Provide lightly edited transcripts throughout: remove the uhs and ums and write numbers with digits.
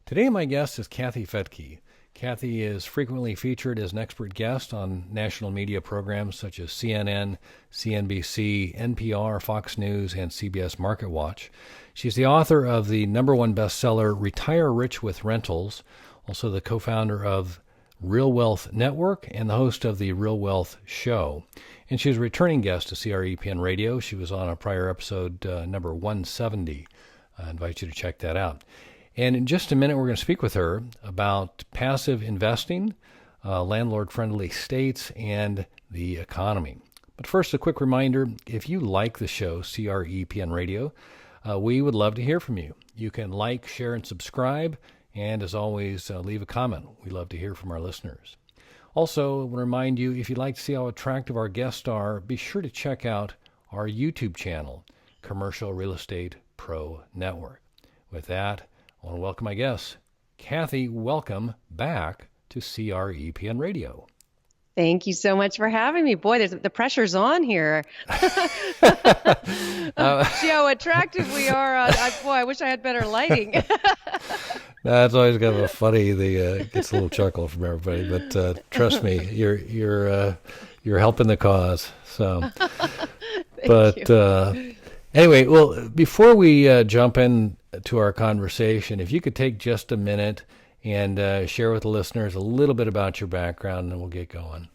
Today, my guest is Kathy Fetke. Kathy is frequently featured as an expert guest on national media programs such as CNN, CNBC, NPR, Fox News, and CBS Market Watch. She's the author of the #1 bestseller, Retire Rich with Rentals, also the co-founder of Real Wealth Network and the host of the Real Wealth Show. And she's a returning guest to CREPN Radio. She was on a prior episode, number 170. I invite you to check that out. And in just a minute, we're going to speak with her about passive investing, landlord-friendly states, and the economy. But first, a quick reminder, if you like the show, CREPN Radio, we would love to hear from you. You can like, share, and subscribe, and as always, leave a comment. We love to hear from our listeners. Also, I want to remind you, if you'd like to see how attractive our guests are, be sure to check out our YouTube channel, Commercial Real Estate Pro Network. With that, I want to welcome my guest. Kathy, welcome back to CREPN Radio. Thank you so much for having me. Boy, the pressure's on here. See how attractive we are. I wish I had better lighting. That's always kind of a funny. Gets a little chuckle from everybody, but trust me, you're helping the cause. So, Thank you. Anyway, well, before we jump in to our conversation, if you could take just a minute and share with the listeners a little bit about your background, and then we'll get going.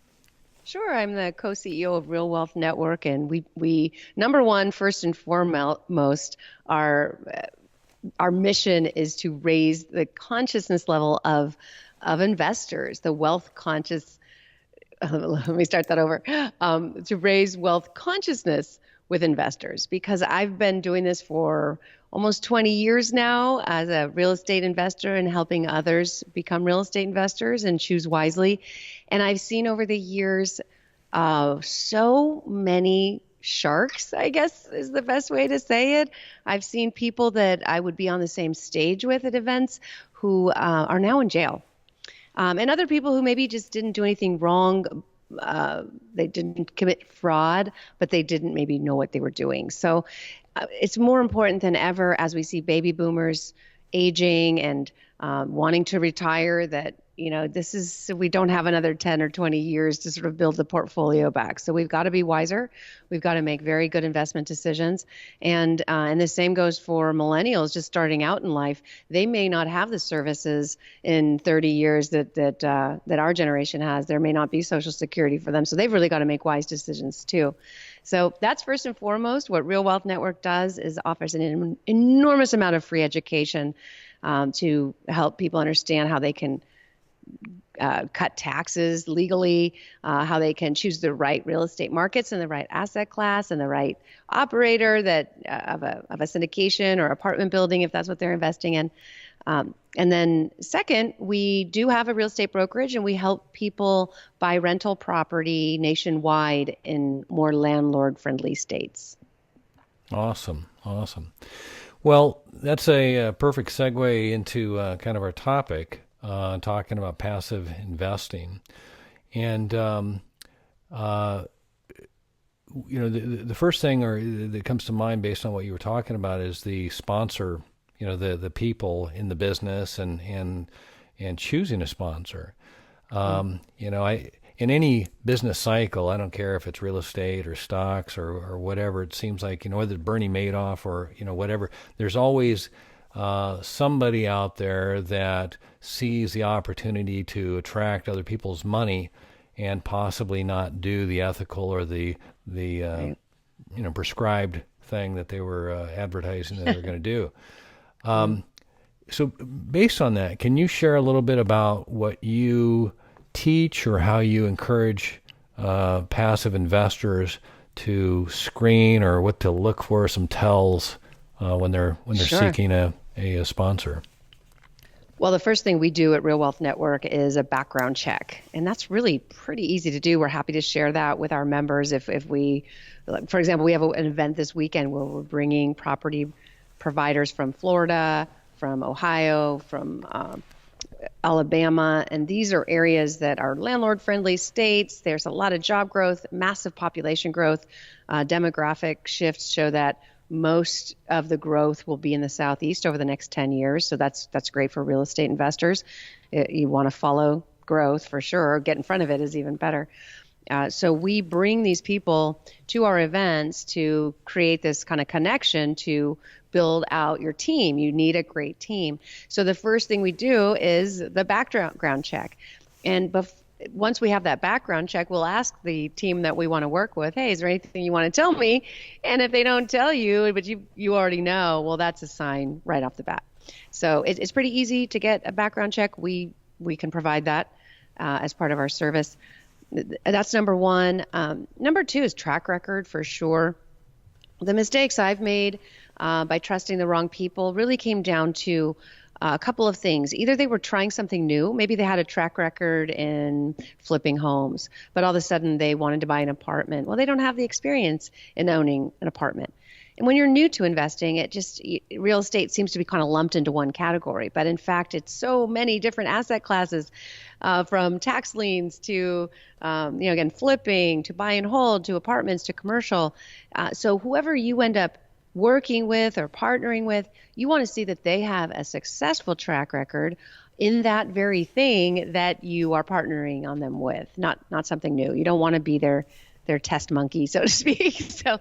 Sure. I'm the co-CEO of Real Wealth Network, and we number one, first and foremost, our mission is to raise the consciousness level of investors, the wealth conscious. Let me start that over. To raise wealth consciousness with investors, because I've been doing this for almost 20 years now as a real estate investor and helping others become real estate investors and choose wisely. And I've seen over the years so many sharks, I guess is the best way to say it. I've seen people that I would be on the same stage with at events who are now in jail. And other people who maybe just didn't do anything wrong. They didn't commit fraud, but they didn't maybe know what they were doing. So it's more important than ever as we see baby boomers aging and wanting to retire that, we don't have another 10 or 20 years to sort of build the portfolio back. So we've got to be wiser. We've got to make very good investment decisions. And the same goes for millennials just starting out in life. They may not have the services in 30 years that our generation has. There may not be Social Security for them. So they've really got to make wise decisions too. So that's first and foremost. What Real Wealth Network does is offers an enormous amount of free education to help people understand how they can cut taxes legally, how they can choose the right real estate markets and the right asset class and the right operator that of a syndication or apartment building, if that's what they're investing in. And then second, we do have a real estate brokerage, and we help people buy rental property nationwide in more landlord-friendly states. Awesome. Well, that's a perfect segue into kind of our topic, talking about passive investing. And, the first thing that comes to mind based on what you were talking about is the sponsor, the people in the business and choosing a sponsor. In any business cycle, I don't care if it's real estate or stocks or whatever, it seems like, whether it's Bernie Madoff or, whatever, there's always somebody out there that sees the opportunity to attract other people's money and possibly not do the ethical or the right. Prescribed thing that they were advertising that they're going to do. So based on that, can you share a little bit about what you teach or how you encourage passive investors to screen or what to look for, some tells when they're Sure. seeking a sponsor? Well, the first thing we do at Real Wealth Network is a background check, and that's really pretty easy to do. We're happy to share that with our members. If we, for example, we have an event this weekend where we're bringing property providers from Florida, from Ohio, from Alabama, and these are areas that are landlord-friendly states. There's a lot of job growth, massive population growth. Demographic shifts show that most of the growth will be in the Southeast over the next 10 years. So that's great for real estate investors. You want to follow growth for sure. Get in front of it is even better. So we bring these people to our events to create this kind of connection to build out your team. You need a great team. So the first thing we do is the background check. And once we have that background check, we'll ask the team that we want to work with, hey, is there anything you want to tell me? And if they don't tell you, but you already know, well, that's a sign right off the bat. So it's pretty easy to get a background check. We can provide that as part of our service. That's number one. Number two is track record for sure. The mistakes I've made by trusting the wrong people really came down to a couple of things. Either they were trying something new. Maybe they had a track record in flipping homes, but all of a sudden they wanted to buy an apartment. Well, they don't have the experience in owning an apartment. And when you're new to investing, real estate seems to be kind of lumped into one category. But in fact, it's so many different asset classes, from tax liens to, again, flipping, to buy and hold, to apartments, to commercial. So whoever you end up working with or partnering with, you want to see that they have a successful track record in that very thing that you are partnering on them with, not something new. You don't want to be their test monkey, so to speak. So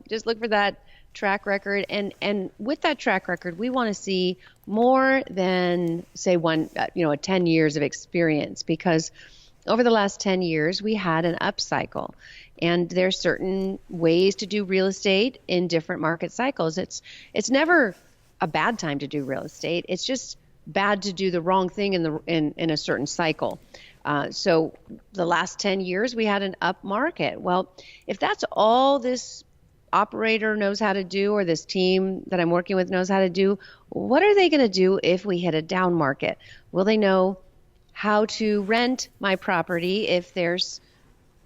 just look for that track record. And with that track record, we want to see more than, say, 10 years of experience, because over the last 10 years, we had an upcycle. And there's certain ways to do real estate in different market cycles. It's never a bad time to do real estate. It's just bad to do the wrong thing in a certain cycle. So the last 10 years, we had an up market. Well, if that's all this operator knows how to do, or this team that I'm working with knows how to do, what are they going to do if we hit a down market? Will they know how to rent my property if there's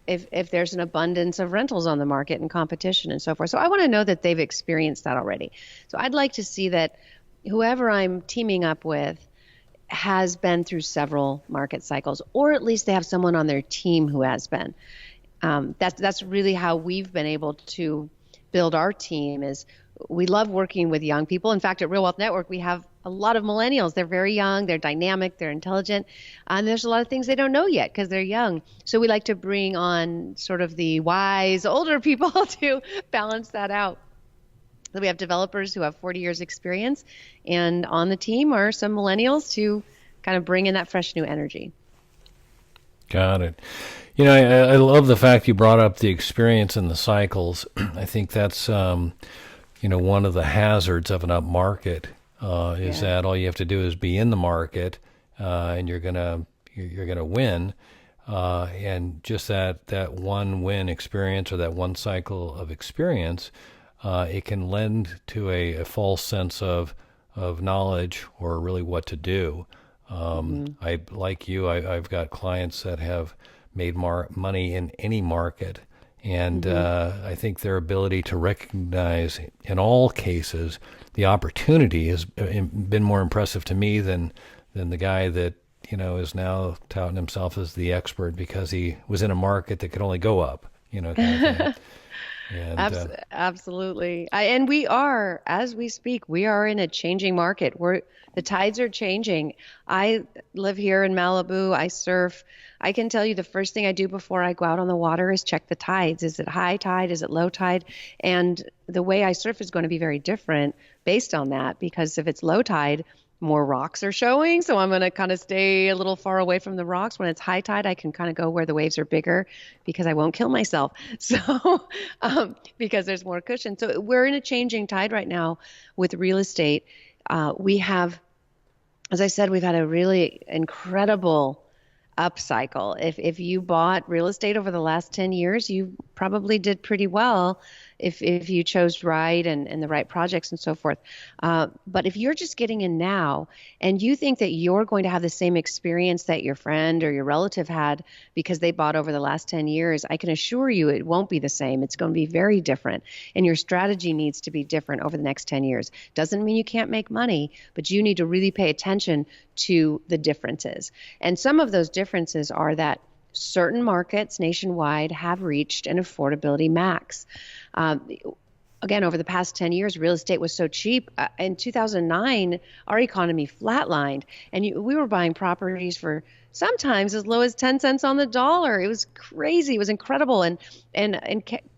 an abundance of rentals on the market and competition and so forth? So I want to know that they've experienced that already. So I'd like to see that whoever I'm teaming up with has been through several market cycles, or at least they have someone on their team who has been. That's really how we've been able to build our team. Is we love working with young people. In fact, at Real Wealth Network, we have a lot of millennials. They're very young, they're dynamic, they're intelligent, and there's a lot of things they don't know yet because they're young. So we like to bring on sort of the wise older people to balance that out. So we have developers who have 40 years experience, and on the team are some millennials to kind of bring in that fresh new energy. Got it. I love the fact you brought up the experience in the cycles. I think that's, one of the hazards of an up market is that all you have to do is be in the market, and you're gonna win. And just that one win experience, or that one cycle of experience, it can lend to a false sense of knowledge, or really what to do. I've got clients that have made money in any market, and I think their ability to recognize in all cases the opportunity has been more impressive to me than the guy that is now touting himself as the expert because he was in a market that could only go up, kind of thing. And, absolutely. And we are, as we speak, we are in a changing market. The tides are changing. I live here in Malibu. I surf. I can tell you the first thing I do before I go out on the water is check the tides. Is it high tide? Is it low tide? And the way I surf is going to be very different based on that, because if it's low tide, more rocks are showing. So I'm going to kind of stay a little far away from the rocks. When it's high tide, I can kind of go where the waves are bigger because I won't kill myself. So because there's more cushion. So we're in a changing tide right now with real estate. We have, as I said, we've had a really incredible upcycle. If you bought real estate over the last 10 years, you probably did pretty well if you chose right and the right projects and so forth. But if you're just getting in now and you think that you're going to have the same experience that your friend or your relative had because they bought over the last 10 years, I can assure you it won't be the same. It's going to be very different. And your strategy needs to be different over the next 10 years. Doesn't mean you can't make money, but you need to really pay attention to the differences. And some of those differences are that certain markets nationwide have reached an affordability max. again, over the past 10 years, real estate was so cheap. In 2009, our economy flatlined, and we were buying properties for sometimes as low as 10 cents on the dollar. It was crazy. It was incredible. And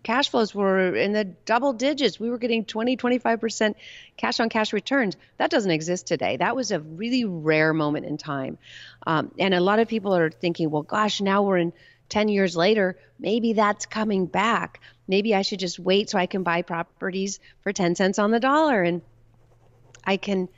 cash flows were in the double digits. We were getting 20, 25% cash on cash returns. That doesn't exist today. That was a really rare moment in time. And a lot of people are thinking, well, gosh, now we're in 10 years later, maybe that's coming back. Maybe I should just wait so I can buy properties for 10 cents on the dollar. And I can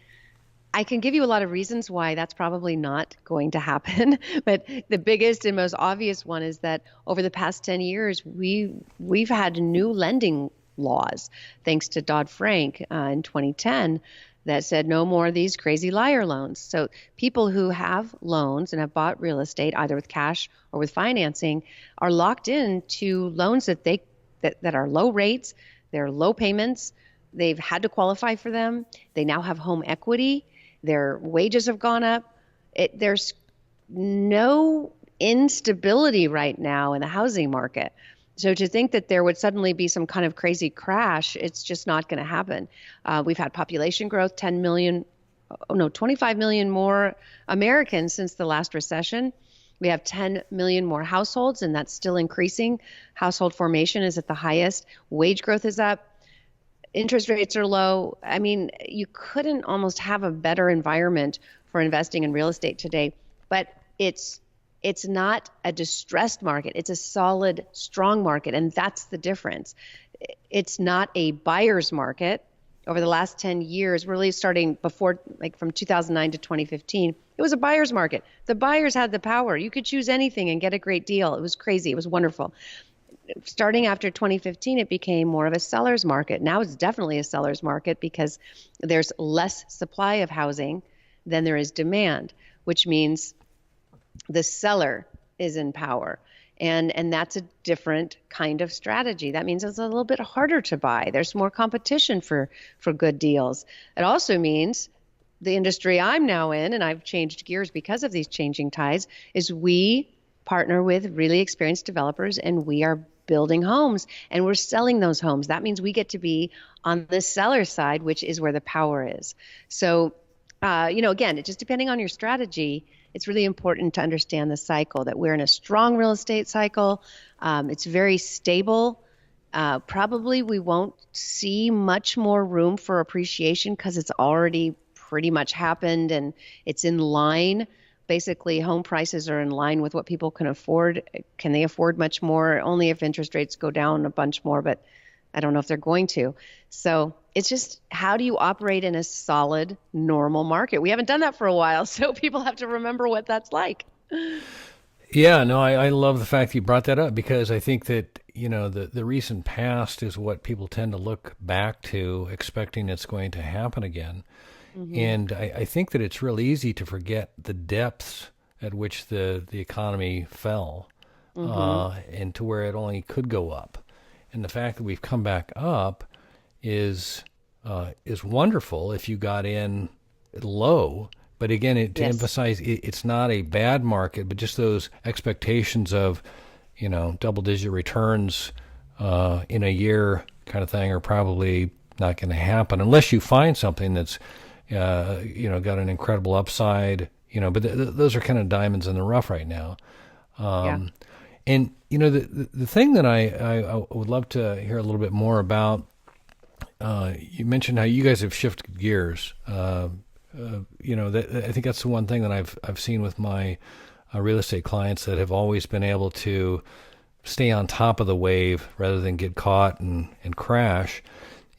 give you a lot of reasons why that's probably not going to happen. But the biggest and most obvious one is that over the past 10 years, we've had new lending laws, thanks to Dodd-Frank in 2010, that said no more of these crazy liar loans. So people who have loans and have bought real estate, either with cash or with financing, are locked in to loans that are low rates, they're low payments, they've had to qualify for them, they now have home equity, their wages have gone up. There's no instability right now in the housing market. So to think that there would suddenly be some kind of crazy crash, it's just not going to happen. We've had population growth, 25 million more Americans since the last recession. We have 10 million more households, and that's still increasing. Household formation is at the highest. Wage growth is up. Interest rates are low. I mean, you couldn't almost have a better environment for investing in real estate today. But it's not a distressed market. It's a solid, strong market, and that's the difference. It's not a buyer's market. Over the last 10 years, really starting before, like from 2009 to 2015, it was a buyer's market. The buyers had the power. You could choose anything and get a great deal. It was crazy. It was wonderful. Starting after 2015, it became more of a seller's market. Now it's definitely a seller's market because there's less supply of housing than there is demand, which means the seller is in power. And that's a different kind of strategy. That means it's a little bit harder to buy. There's more competition for good deals. It also means the industry I'm now in, and I've changed gears because of these changing tides, is we partner with really experienced developers, and we are building homes, and we're selling those homes. That means we get to be on the seller side, which is where the power is. So, again, it just depending on your strategy, it's really important to understand the cycle, that we're in a strong real estate cycle. It's very stable. Probably we won't see much more room for appreciation because it's already pretty much happened and it's in line. Basically, home prices are in line with what people can afford. Can they afford much more? Only if interest rates go down a bunch more, but I don't know if they're going to. So it's just, how do you operate in a solid, normal market? We haven't done that for a while, so people have to remember what that's like. Yeah, no, I love the fact that you brought that up, because I think that, the recent past is what people tend to look back to, expecting it's going to happen again. Mm-hmm. And I think that it's real easy to forget the depths at which the economy fell, mm-hmm. And to where it only could go up. And the fact that we've come back up is wonderful if you got in low. But again, to Yes. emphasize, it's not a bad market, but just those expectations of, double-digit returns in a year kind of thing are probably not going to happen unless you find something that's, got an incredible upside. But those are kind of diamonds in the rough right now. Yeah. And the thing that I would love to hear a little bit more about. You mentioned how you guys have shifted gears. I think that's the one thing that I've seen with my real estate clients, that have always been able to stay on top of the wave rather than get caught and crash,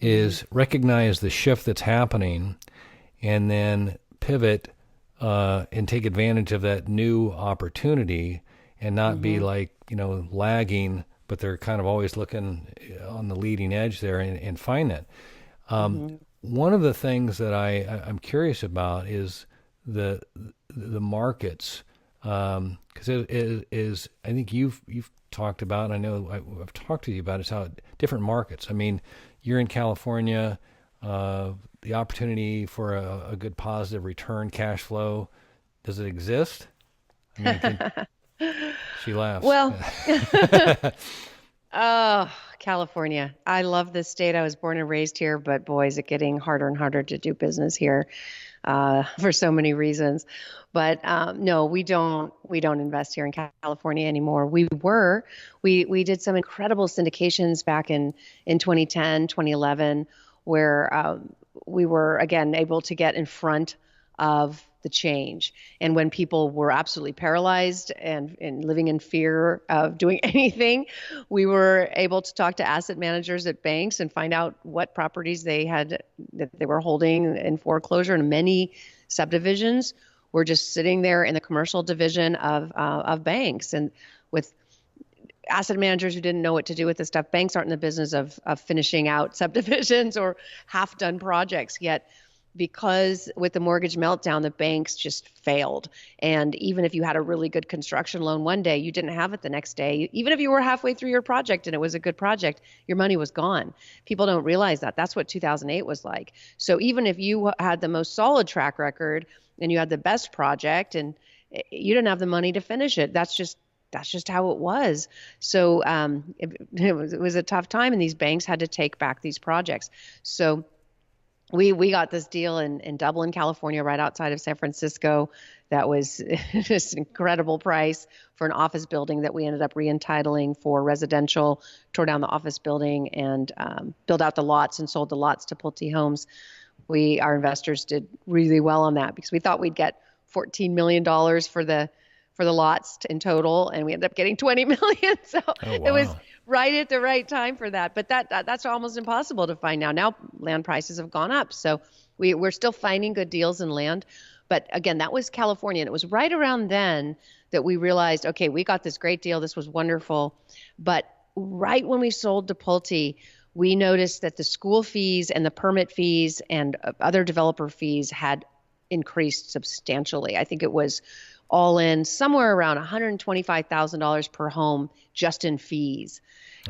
is recognize the shift that's happening and then pivot and take advantage of that new opportunity, and not mm-hmm. be like, lagging, but they're kind of always looking on the leading edge there and find that. Mm-hmm. One of the things that I'm curious about is the markets, because it is, I think you've talked about, and I know I've talked to you about, is how different markets. I mean, you're in California, the opportunity for a good positive return, cash flow, does it exist? I mean, she laughs. Well, California. I love this state. I was born and raised here, but boy, is it getting harder and harder to do business here for so many reasons. But no, we don't invest here in California anymore. We did some incredible syndications back in 2010, 2011, where we were again able to get in front of the change. And when people were absolutely paralyzed and living in fear of doing anything, we were able to talk to asset managers at banks and find out what properties that they were holding in foreclosure. And many subdivisions were just sitting there in the commercial division of banks. And with asset managers who didn't know what to do with this stuff, banks aren't in the business of finishing out subdivisions or half-done projects yet. Because with the mortgage meltdown, the banks just failed. And even if you had a really good construction loan one day, you didn't have it the next day. Even if you were halfway through your project and it was a good project, your money was gone. People don't realize that. That's what 2008 was like. So even if you had the most solid track record and you had the best project and you didn't have the money to finish it, that's just how it was. So it was a tough time, and these banks had to take back these projects. So we got this deal in Dublin, California, right outside of San Francisco. That was just an incredible price for an office building that we ended up re-entitling for residential, tore down the office building and built out the lots and sold the lots to Pulte Homes. Our investors did really well on that because we thought we'd get $14 million for the lots in total, and we ended up getting $20 million. So It was right at the right time for that. But that's almost impossible to find now. Now land prices have gone up. So we're still finding good deals in land. But again, that was California. And it was right around then that we realized, okay, we got this great deal. This was wonderful. But right when we sold to Pulte, we noticed that the school fees and the permit fees and other developer fees had increased substantially. I think it was all in somewhere around $125,000 per home just in fees.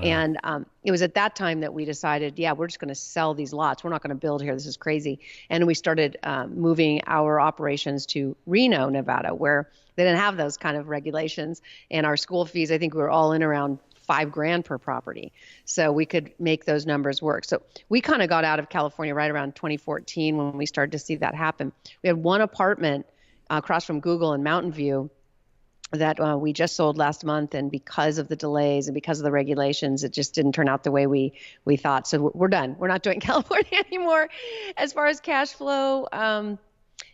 And it was at that time that we decided, we're just going to sell these lots. We're not going to build here. This is crazy. And we started moving our operations to Reno, Nevada, where they didn't have those kind of regulations. And our school fees, I think we were all in around $5,000 per property. So we could make those numbers work. So we kind of got out of California right around 2014 when we started to see that happen. We had one apartment across from Google in Mountain View that we just sold last month, and because of the delays and because of the regulations, it just didn't turn out the way we thought. So we're done. We're not doing California anymore. As far as cash flow,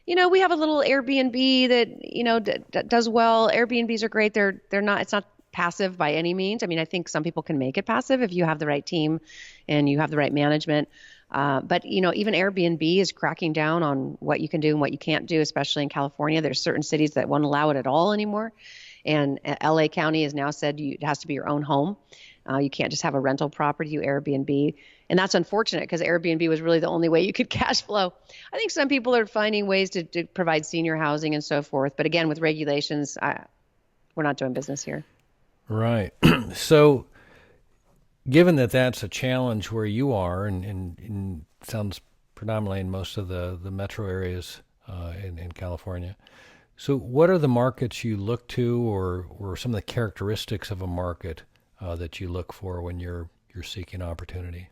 we have a little Airbnb that does well. Airbnbs are great. It's not passive by any means. I mean, I think some people can make it passive if you have the right team and you have the right management. But even Airbnb is cracking down on what you can do and what you can't do, especially in California. There's certain cities that won't allow it at all anymore. And LA County has now said it has to be your own home. You can't just have a rental property, you Airbnb. And that's unfortunate because Airbnb was really the only way you could cash flow. I think some people are finding ways to provide senior housing and so forth. But again, with regulations, we're not doing business here. Right. So given that that's a challenge where you are, and sounds predominantly in most of the metro areas in California, so what are the markets you look to, or some of the characteristics of a market that you look for when you're seeking opportunity?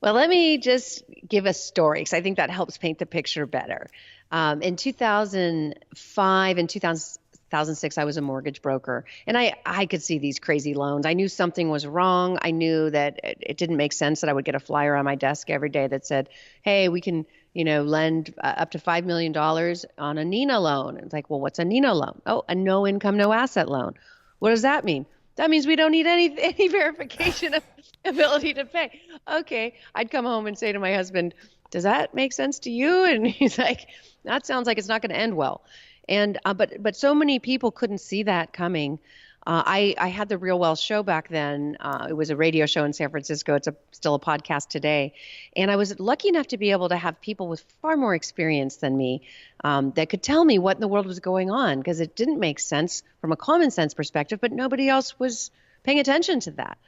Well, let me just give a story because I think that helps paint the picture better. In 2005 and 2006, I was a mortgage broker, and I could see these crazy loans. I knew something was wrong. I knew that it didn't make sense that I would get a flyer on my desk every day that said, hey, we can, lend up to $5 million on a NINA loan. And it's like, well, what's a NINA loan? Oh, a no income, no asset loan. What does that mean? That means we don't need any verification of ability to pay. Okay. I'd come home and say to my husband, does that make sense to you? And he's like, that sounds like it's not going to end well. And but so many people couldn't see that coming. I had the Real Wealth show back then. It was a radio show in San Francisco. It's still a podcast today. And I was lucky enough to be able to have people with far more experience than me that could tell me what in the world was going on, because it didn't make sense from a common sense perspective, but nobody else was paying attention to that.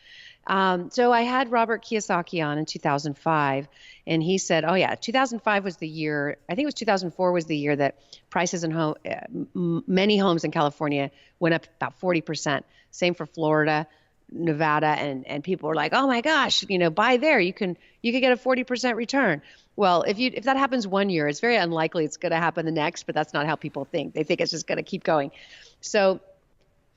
So I had Robert Kiyosaki on in 2005, and he said, 2005 was the year, I think it was 2004 was the year that prices in many homes in California went up about 40%. Same for Florida. Nevada, and people were like, oh my gosh, buy there. You could get a 40% return. Well, if that happens one year, it's very unlikely it's going to happen the next, but that's not how people think. They think it's just going to keep going. So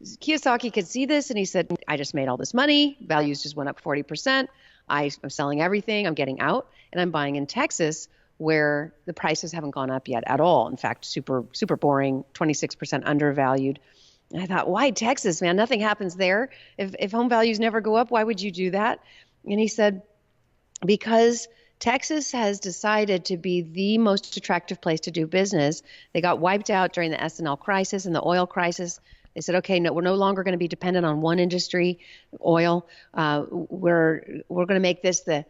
Kiyosaki could see this, and he said, I just made all this money. Values just went up 40%. I'm selling everything. I'm getting out, and I'm buying in Texas, where the prices haven't gone up yet at all. In fact, super, super boring, 26% undervalued. And I thought, why Texas, man? Nothing happens there. If home values never go up, why would you do that? And he said, because Texas has decided to be the most attractive place to do business. They got wiped out during the S&L crisis and the oil crisis. They said, okay, no, we're no longer going to be dependent on one industry, oil. We're going to make this the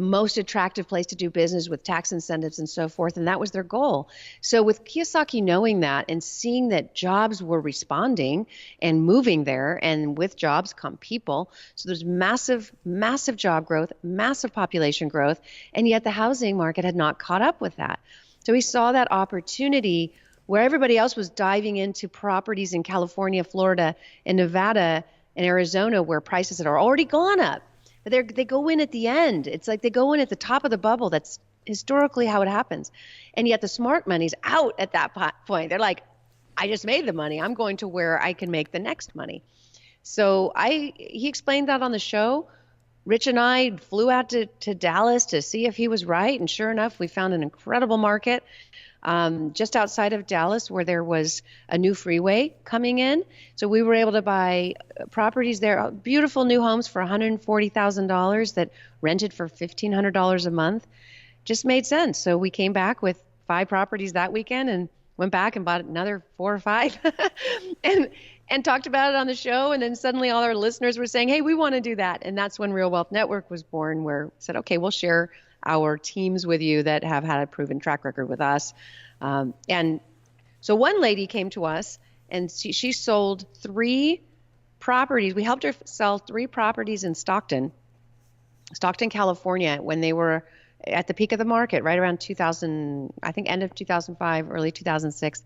most attractive place to do business with tax incentives and so forth. And that was their goal. So with Kiyosaki knowing that and seeing that jobs were responding and moving there, and with jobs come people. So there's massive, massive job growth, massive population growth, and yet the housing market had not caught up with that. So he saw that opportunity where everybody else was diving into properties in California, Florida, and Nevada, and Arizona, where prices had already gone up. But they go in at the end. It's like they go in at the top of the bubble. That's historically how it happens. And yet the smart money's out at that point. They're like, I just made the money. I'm going to where I can make the next money. So he explained that on the show. Rich and I flew out to Dallas to see if he was right. And sure enough, we found an incredible market just outside of Dallas, where there was a new freeway coming in. So we were able to buy properties there, beautiful new homes for $140,000 that rented for $1,500 a month. Just made sense. So we came back with 5 properties that weekend and went back and bought another 4 or 5 and talked about it on the show. And then suddenly all our listeners were saying, hey, we want to do that. And that's when Real Wealth Network was born, where we said, okay, we'll share our teams with you that have had a proven track record with us. And so one lady came to us, and she sold 3 properties. We helped her sell 3 properties in Stockton, California, when they were at the peak of the market, right around 2000, I think end of 2005, early 2006.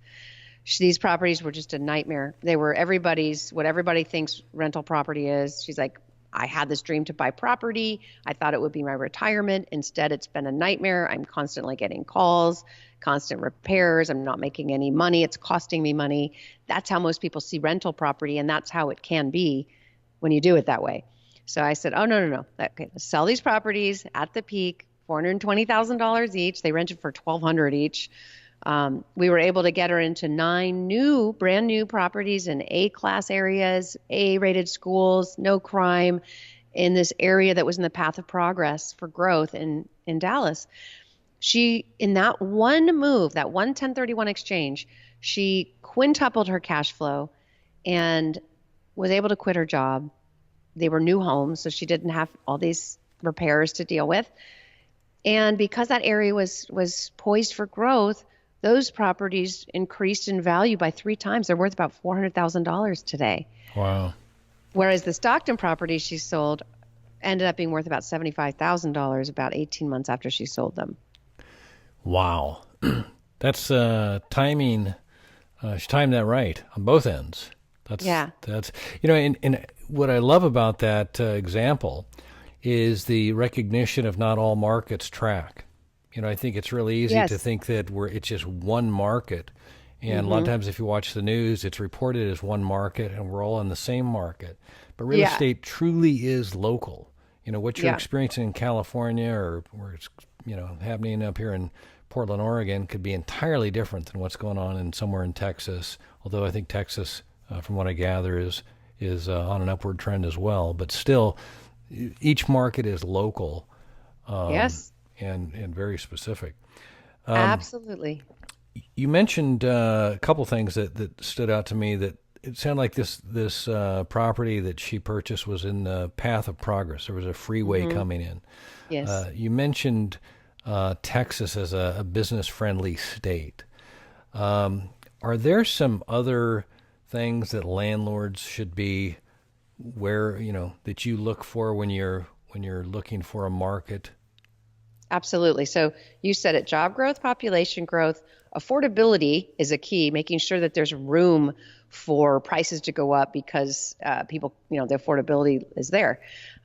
These properties were just a nightmare. They were what everybody thinks rental property is. She's like, I had this dream to buy property. I thought it would be my retirement. Instead, it's been a nightmare. I'm constantly getting calls, constant repairs. I'm not making any money. It's costing me money. That's how most people see rental property, and that's how it can be when you do it that way. So I said, oh, no. Okay, let's sell these properties at the peak, $420,000 each. They rented for $1,200 each. We were able to get her into 9 brand new properties in A-class areas, A-rated schools, no crime, in this area that was in the path of progress for growth in Dallas. She, in that one move, that one 1031 exchange, she quintupled her cash flow and was able to quit her job. They were new homes, so she didn't have all these repairs to deal with. And because that area was poised for growth, those properties increased in value by 3 times. They're worth about $400,000 today. Wow. Whereas the Stockton properties she sold ended up being worth about $75,000 about 18 months after she sold them. Wow. That's timing. She timed that right on both ends. That's and what I love about that example is the recognition of not all markets track. I think it's really easy to think that it's just one market. And a lot of times if you watch the news, it's reported as one market and we're all in the same market. But real estate truly is local. What you're experiencing in California or where it's, happening up here in Portland, Oregon could be entirely different than what's going on in somewhere in Texas. Although I think Texas, from what I gather, is on an upward trend as well. But still, each market is local. Yes. And very specific. Absolutely. You mentioned a couple things that stood out to me. That it sounded like this property that she purchased was in the path of progress. There was a freeway coming in. Yes. You mentioned Texas as a business-friendly state. Are there some other things that landlords should be that you look for when you're looking for a market? Absolutely. So you said it, job growth, population growth, affordability is a key, making sure that there's room for prices to go up because people, the affordability is there.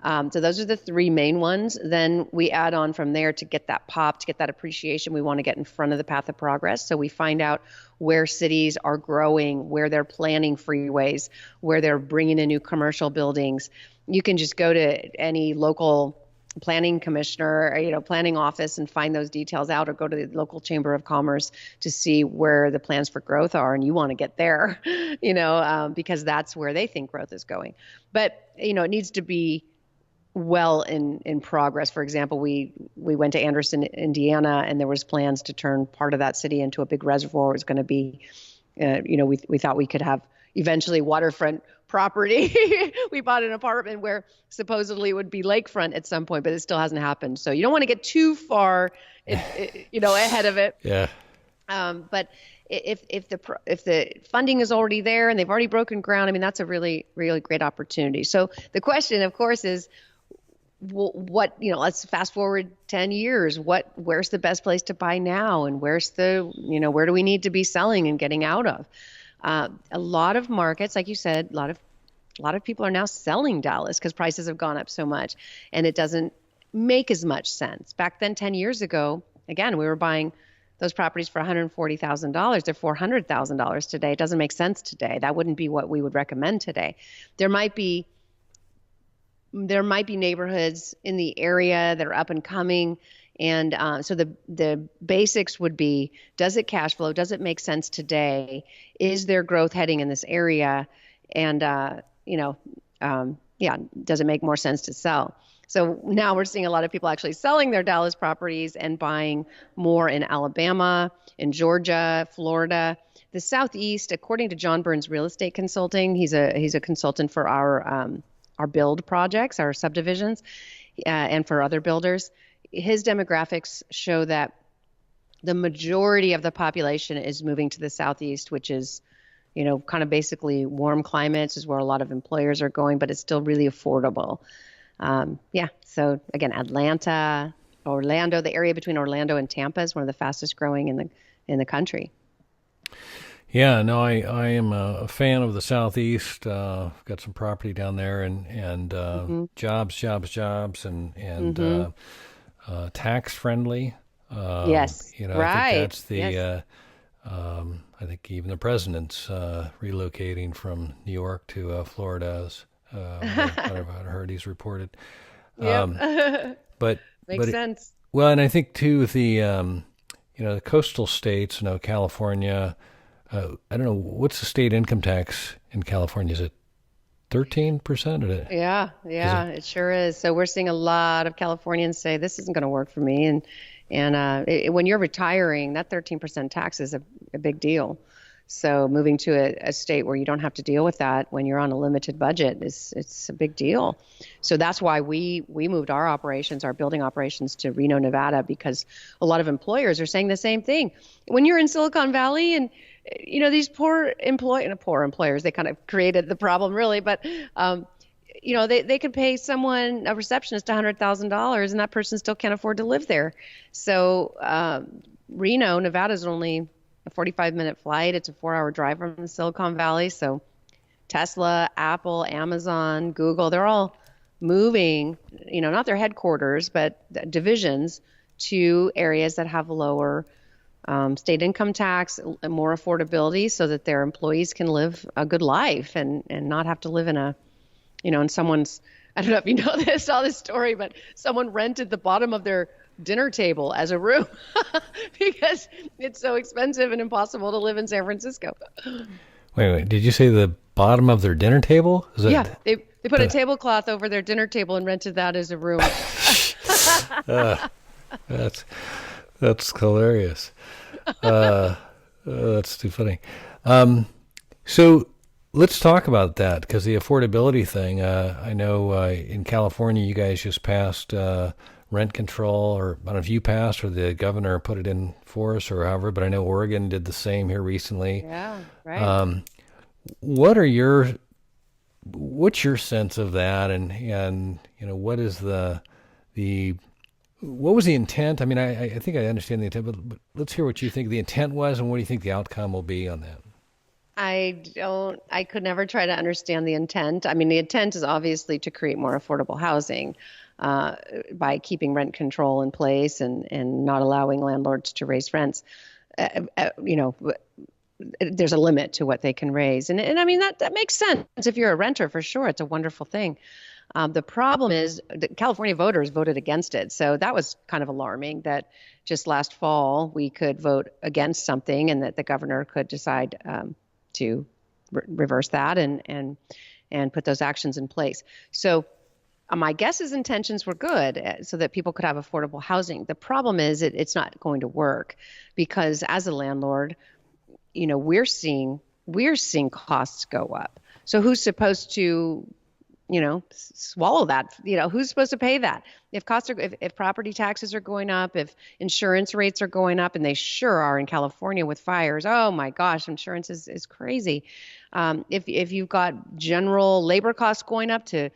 So those are the three main ones. Then we add on from there to get that pop, to get that appreciation. We want to get in front of the path of progress. So we find out where cities are growing, where they're planning freeways, where they're bringing in new commercial buildings. You can just go to any local planning commissioner, or, planning office and find those details out, or go to the local chamber of commerce to see where the plans for growth are. And you want to get there, because that's where they think growth is going. But, it needs to be well in progress. For example, we went to Anderson, Indiana, and there was plans to turn part of that city into a big reservoir. It was going to be, we thought we could have eventually waterfront property. We bought an apartment where supposedly it would be lakefront at some point, but it still hasn't happened. So you don't want to get too far, ahead of it. Yeah. But if the funding is already there and they've already broken ground, that's a really, really great opportunity. So the question, of course, is what, let's fast forward 10 years. Where's the best place to buy now? And where do we need to be selling and getting out of? A lot of markets, like you said, a lot of people are now selling Dallas because prices have gone up so much, and it doesn't make as much sense. Back then, 10 years ago, again, we were buying those properties for $140,000. They're $400,000 today. It doesn't make sense today. That wouldn't be what we would recommend today. There might be neighborhoods in the area that are up and coming. And so the basics would be, does it cash flow? Does it make sense today? Is there growth heading in this area? And, does it make more sense to sell? So now we're seeing a lot of people actually selling their Dallas properties and buying more in Alabama, in Georgia, Florida. The Southeast, according to John Burns Real Estate Consulting, he's a consultant for our build projects, our subdivisions, and for other builders. His demographics show that the majority of the population is moving to the Southeast, which is, kind of basically warm climates is where a lot of employers are going, but it's still really affordable. So again, Atlanta, Orlando, the area between Orlando and Tampa is one of the fastest growing in the country. Yeah, no, I am a fan of the Southeast. Got some property down there, and jobs, and tax friendly. Yes, right. I think that's the. I think even the president's relocating from New York to Florida. I've heard he's reported. Yep. But makes sense. Well, and I think too the the coastal states, California. I don't know, what's the state income tax in California? Is it 13%? Yeah, it sure is. So we're seeing a lot of Californians say this isn't going to work for me, and when you're retiring, that 13% tax is a big deal. So moving to a state where you don't have to deal with that when you're on a limited budget it's a big deal. So that's why we moved our building operations to Reno, Nevada, because a lot of employers are saying the same thing. When you're in Silicon Valley and these poor employers, they kind of created the problem really, but they could pay someone, a receptionist, $100,000, and that person still can't afford to live there. So Reno, Nevada is only a 45-minute flight. It's a 4-hour drive from the Silicon Valley. So Tesla, Apple, Amazon, Google, they're all moving, not their headquarters, but divisions to areas that have lower state income tax, more affordability, so that their employees can live a good life and not have to live in someone's, I don't know if you know saw this story, but someone rented the bottom of their dinner table as a room because it's so expensive and impossible to live in San Francisco. Wait, did you say the bottom of their dinner table? They put a tablecloth over their dinner table and rented that as a room. That's hilarious. That's too funny. So let's talk about that, because the affordability thing, I know in California you guys just passed rent control, or I don't know if you passed or the governor put it in force or however, but I know Oregon did the same here recently. Yeah, right. What's your sense of that, and what is the What was the intent? I mean, I think I understand the intent, but let's hear what you think the intent was, and what do you think the outcome will be on that? I could never try to understand the intent. I mean, the intent is obviously to create more affordable housing uh, by keeping rent control in place and not allowing landlords to raise rents. You know, there's a limit to what they can raise. And I mean, that makes sense. If you're a renter, for sure, it's a wonderful thing. The problem is that California voters voted against it. So that was kind of alarming that just last fall we could vote against something and that the governor could decide to reverse that and put those actions in place. So my guess is intentions were good so that people could have affordable housing. The problem is it's not going to work because as a landlord, you know, we're seeing costs go up. So who's supposed to, you know, swallow that? You know, who's supposed to pay that? If property taxes are going up, if insurance rates are going up, and they sure are in California with fires. Oh my gosh, insurance is crazy. If you've got general labor costs going up to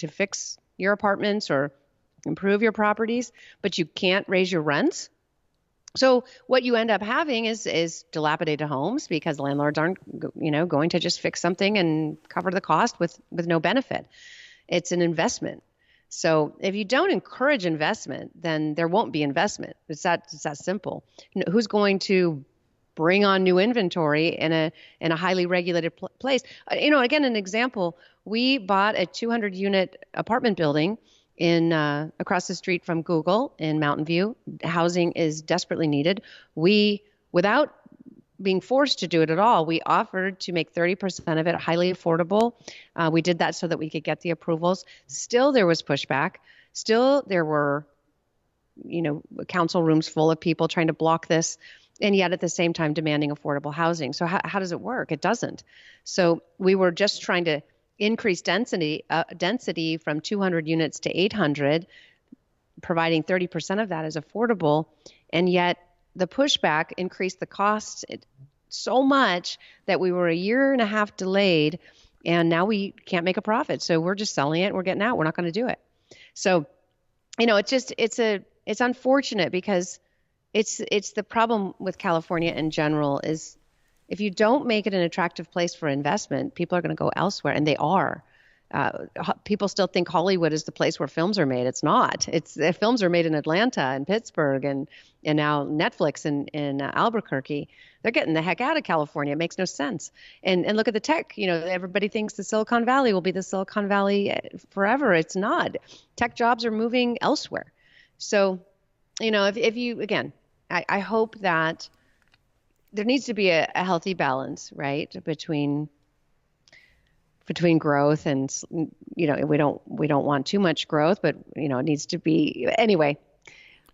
fix your apartments or improve your properties, but you can't raise your rents. So what you end up having is dilapidated homes because landlords aren't, you know, going to just fix something and cover the cost with no benefit. It's an investment. So if you don't encourage investment, then there won't be investment. It's that simple. You know, who's going to bring on new inventory in a highly regulated place? You know, again, an example, we bought a 200-unit apartment building in across the street from Google in Mountain View. Housing is desperately needed. We, without being forced to do it at all, we offered to make 30% of it highly affordable. We did that so that we could get the approvals. Still, there was pushback. Still, there were, you know, council rooms full of people trying to block this, and yet at the same time demanding affordable housing. So how does it work? It doesn't. So we were just trying to increase density from 200 units to 800, providing 30% of that is affordable. And yet the pushback increased the cost so much that we were a year and a half delayed, and now we can't make a profit. So we're just selling it. We're getting out. We're not going to do it. So, you know, it's unfortunate because it's the problem with California in general is if you don't make it an attractive place for investment, people are going to go elsewhere, and they are. People still think Hollywood is the place where films are made. It's not. The films are made in Atlanta and Pittsburgh and now Netflix in Albuquerque. They're getting the heck out of California. It makes no sense. And look at the tech. You know, everybody thinks the Silicon Valley will be the Silicon Valley forever. It's not. Tech jobs are moving elsewhere. So, you know, if you, again, I hope that there needs to be a healthy balance, right, between growth and, you know, we don't want too much growth, but, you know, it needs to be. Anyway,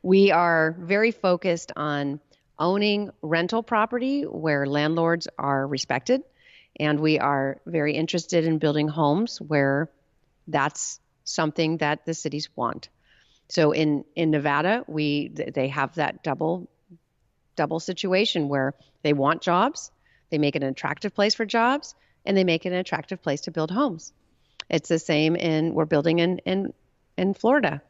we are very focused on owning rental property where landlords are respected, and we are very interested in building homes where that's something that the cities want. So in Nevada, they have that double situation where they want jobs, they make it an attractive place for jobs, and they make it an attractive place to build homes. It's the same we're building in Florida.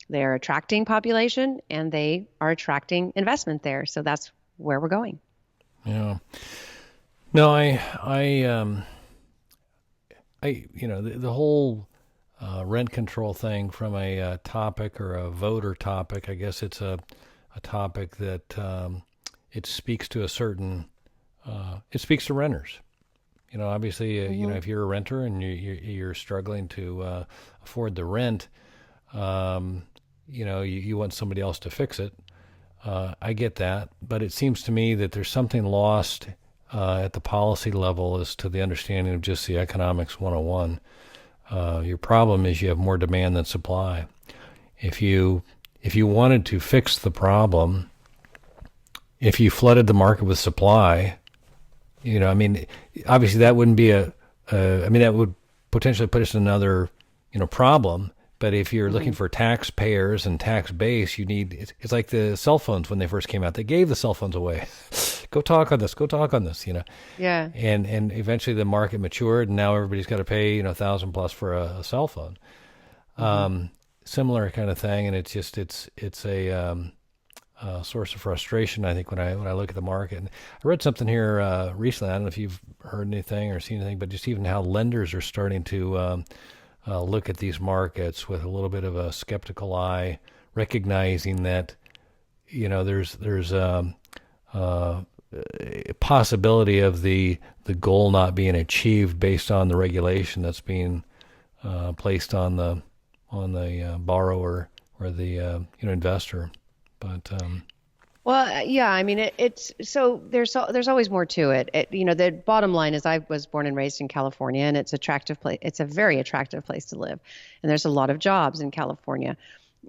They're attracting population and they are attracting investment there. So that's where we're going. Yeah. No, you know, the whole rent control thing from a topic or a voter topic, I guess it's a topic that it speaks to a certain, it speaks to renters. You know, obviously, you know, if you're a renter and you're struggling to afford the rent, you know, you want somebody else to fix it. I get that, but it seems to me that there's something lost at the policy level as to the understanding of just the economics 101. Your problem is you have more demand than supply. If you wanted to fix the problem, if you flooded the market with supply, you know, I mean, obviously that wouldn't be I mean, that would potentially put us in another, you know, problem. But if you're looking for taxpayers and tax base, it's like the cell phones when they first came out. They gave the cell phones away. Go talk on this, you know. Yeah. And eventually the market matured, and now everybody's got to pay, you know, $1,000+ for a cell phone. similar kind of thing, and it's a source of frustration, I think, when I look at the market. And I read something here recently. I don't know if you've heard anything or seen anything, but just even how lenders are starting to look at these markets with a little bit of a skeptical eye, recognizing that there's a possibility of the goal not being achieved based on the regulation that's being placed on the borrower or the investor. But well, yeah, I mean, it's so there's always more to it. The bottom line is I was born and raised in California, and it's attractive place. It's a very attractive place to live, and there's a lot of jobs in California,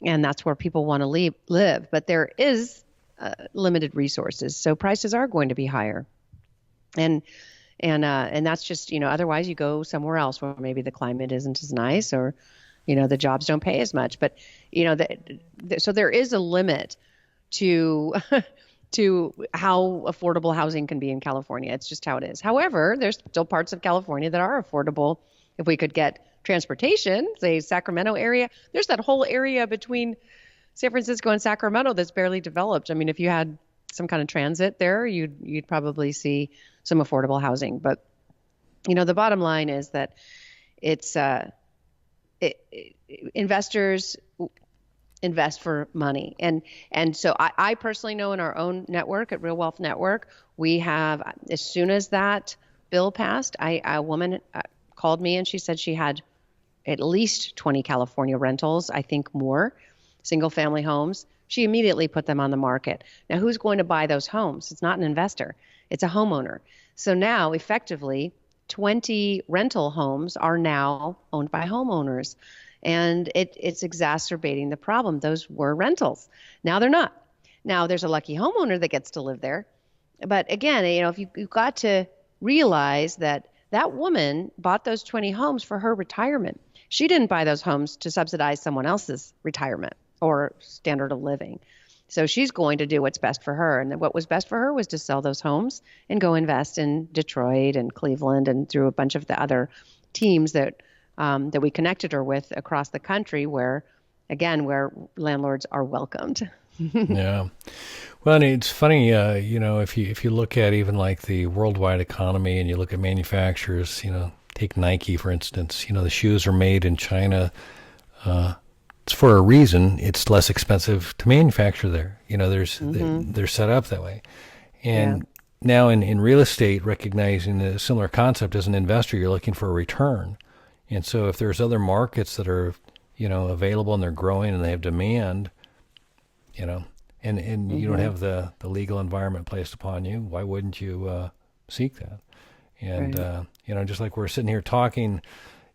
and that's where people want to live. But there is limited resources, so prices are going to be higher, and that's just otherwise you go somewhere else where maybe the climate isn't as nice, or the jobs don't pay as much. But so there is a limit to how affordable housing can be in California. It's just how it is. However, there's still parts of California that are affordable. If we could get transportation, say Sacramento area, there's that whole area between San Francisco and Sacramento that's barely developed. I mean, if you had some kind of transit there, you'd probably see some affordable housing. But the bottom line is that it's investors invest for money. And so I personally know in our own network at Real Wealth Network, we have, as soon as that bill passed, a woman called me and she said she had at least 20 California rentals, I think more, single family homes. She immediately put them on the market. Now, who's going to buy those homes? It's not an investor. It's a homeowner. So now, effectively, 20 rental homes are now owned by homeowners. And it's exacerbating the problem. Those were rentals. Now they're not. Now there's a lucky homeowner that gets to live there. But again, if you've got to realize that that woman bought those 20 homes for her retirement. She didn't buy those homes to subsidize someone else's retirement or standard of living. So she's going to do what's best for her. And what was best for her was to sell those homes and go invest in Detroit and Cleveland and through a bunch of the other teams that we connected her with across the country, where landlords are welcomed. Yeah. Well, and it's funny, if you look at even like the worldwide economy and you look at manufacturers, take Nike, for instance, the shoes are made in China. It's for a reason. It's less expensive to manufacture there. They're set up that way. And now in real estate, recognizing a similar concept, as an investor, you're looking for a return. And so if there's other markets that are, available and they're growing and they have demand, and you don't have the legal environment placed upon you, why wouldn't you seek that? And, right. Just like we're sitting here talking,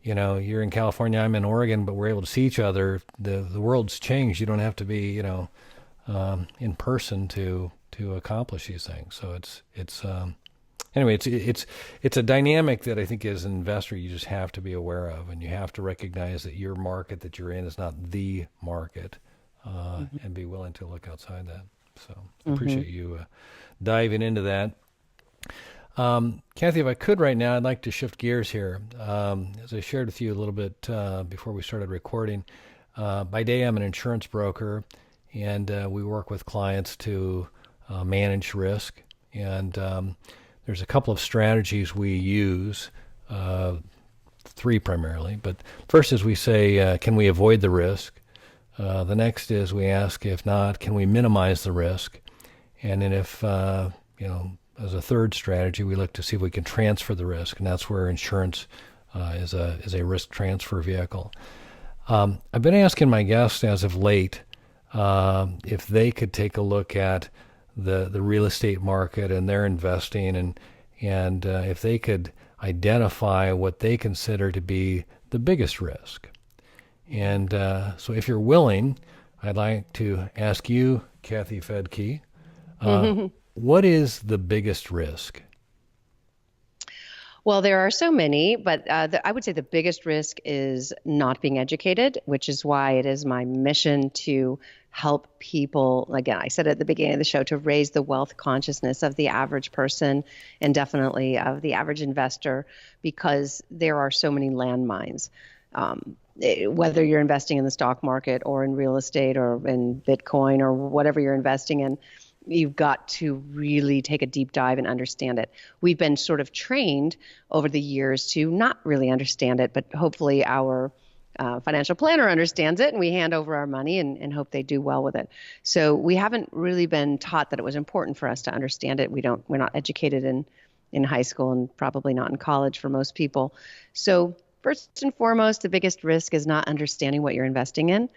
you're in California, I'm in Oregon, but we're able to see each other. The world's changed. You don't have to be, in person to accomplish these things. So anyway, it's a dynamic that I think as an investor you just have to be aware of, and you have to recognize that your market that you're in is not the market, and be willing to look outside that. So I appreciate you diving into that. Kathy, if I could right now, I'd like to shift gears here. As I shared with you a little bit before we started recording, by day I'm an insurance broker, and we work with clients to manage risk. And there's a couple of strategies we use, three primarily. But first is we say, can we avoid the risk? The next is we ask, if not, can we minimize the risk? And then if, as a third strategy, we look to see if we can transfer the risk. And that's where insurance is a risk transfer vehicle. I've been asking my guests as of late if they could take a look at the real estate market and their investing, and if they could identify what they consider to be the biggest risk. And so if you're willing, I'd like to ask you, Kathy Fetke, what is the biggest risk? Well, there are so many, but I would say the biggest risk is not being educated, which is why it is my mission to help people, again, I said at the beginning of the show, to raise the wealth consciousness of the average person and definitely of the average investor, because there are so many landmines. whether you're investing in the stock market or in real estate or in Bitcoin or whatever you're investing in, you've got to really take a deep dive and understand it. We've been sort of trained over the years to not really understand it, but hopefully our financial planner understands it, and we hand over our money and hope they do well with it. So we haven't really been taught that it was important for us to understand it. We're not educated in high school and probably not in college for most people. So first and foremost, the biggest risk is not understanding what you're investing in.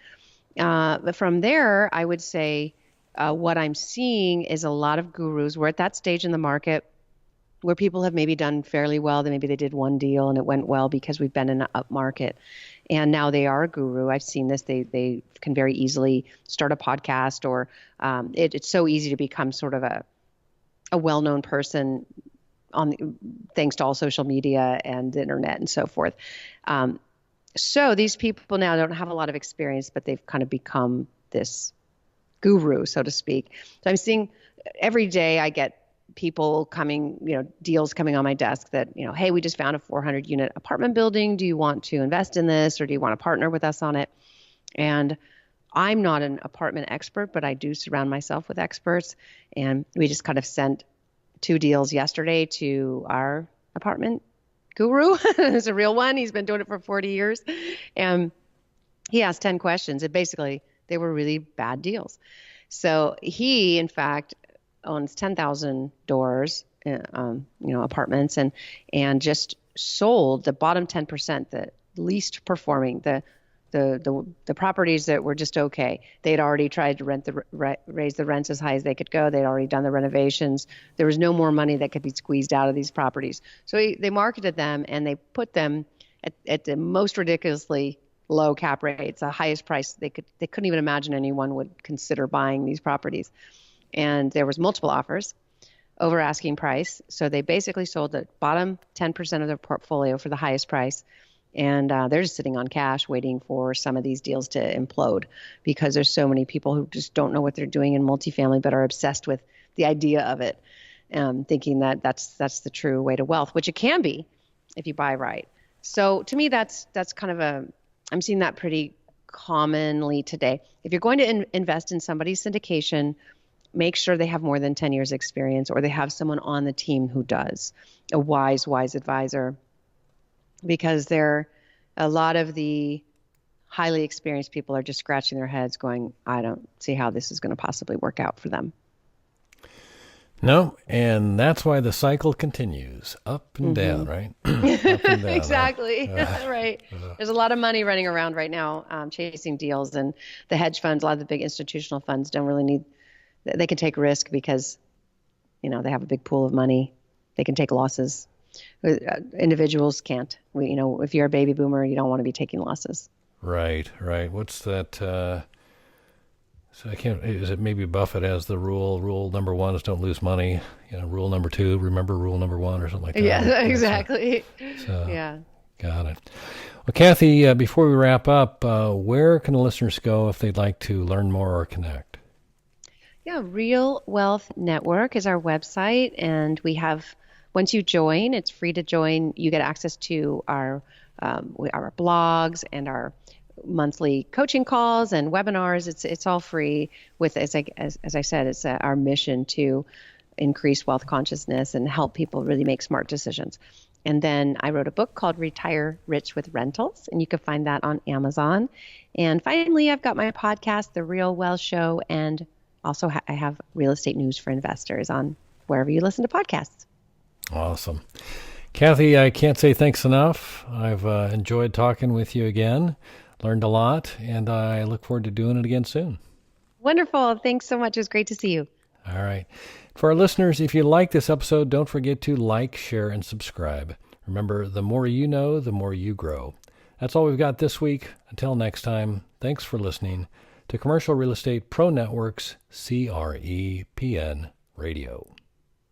But from there, I would say what I'm seeing is a lot of gurus. We're at that stage in the market where people have maybe done fairly well. Maybe they did one deal and it went well because we've been in an up market. And now they are a guru. I've seen this. They can very easily start a podcast, or it's so easy to become sort of a well-known person thanks to all social media and the internet and so forth. So these people now don't have a lot of experience, but they've kind of become this guru, so to speak. So I'm seeing every day I get people coming, deals coming on my desk that, hey, we just found a 400 unit apartment building. Do you want to invest in this, or do you want to partner with us on it? And I'm not an apartment expert, but I do surround myself with experts. And we just kind of sent 2 deals yesterday to our apartment guru. It's a real one. He's been doing it for 40 years. And he asked 10 questions. And basically, they were really bad deals. So he, in fact, owns 10,000 doors, apartments, and just sold the bottom 10%, the least performing, the properties that were just okay. They'd already tried to raise the rents as high as they could go. They'd already done the renovations. There was no more money that could be squeezed out of these properties. So they marketed them, and they put them at the most ridiculously low cap rates, the highest price they couldn't even imagine anyone would consider buying these properties. And there was multiple offers over asking price. So they basically sold the bottom 10% of their portfolio for the highest price. And they're just sitting on cash waiting for some of these deals to implode, because there's so many people who just don't know what they're doing in multifamily, but are obsessed with the idea of it, thinking that that's the true way to wealth, which it can be if you buy right. So to me, that's kind of I'm seeing that pretty commonly today. If you're going to invest in somebody's syndication, make sure they have more than 10 years experience, or they have someone on the team who does, a wise advisor, because a lot of the highly experienced people are just scratching their heads going, I don't see how this is going to possibly work out for them. No, and that's why the cycle continues up and down, right? Up and down, exactly. Right. There's a lot of money running around right now chasing deals, and the hedge funds, a lot of the big institutional funds don't really need, they can take risk because, they have a big pool of money. They can take losses. Individuals can't. If you're a baby boomer, you don't want to be taking losses. Right. What's that? So I can't. Is it maybe Buffett has the rule? Rule number 1 is don't lose money. Rule number 2, remember rule number 1, or something like that. Yeah, exactly. So, yeah. Got it. Well, Kathy, before we wrap up, where can the listeners go if they'd like to learn more or connect? Yeah, Real Wealth Network is our website, and we have. Once you join, it's free to join. You get access to our blogs and our monthly coaching calls and webinars. It's all free. With as I said, it's our mission to increase wealth consciousness and help people really make smart decisions. And then I wrote a book called Retire Rich with Rentals, and you can find that on Amazon. And finally, I've got my podcast, The Real Wealth Show, and also I have real estate news for investors on wherever you listen to podcasts. Awesome. Kathy, I can't say thanks enough. I've enjoyed talking with you again, learned a lot, and I look forward to doing it again soon. Wonderful. Thanks so much. It was great to see you. All right. For our listeners, if you like this episode, don't forget to like, share, and subscribe. Remember, the more you know, the more you grow. That's all we've got this week. Until next time, thanks for listening to Commercial Real Estate Pro Network's CREPN Radio.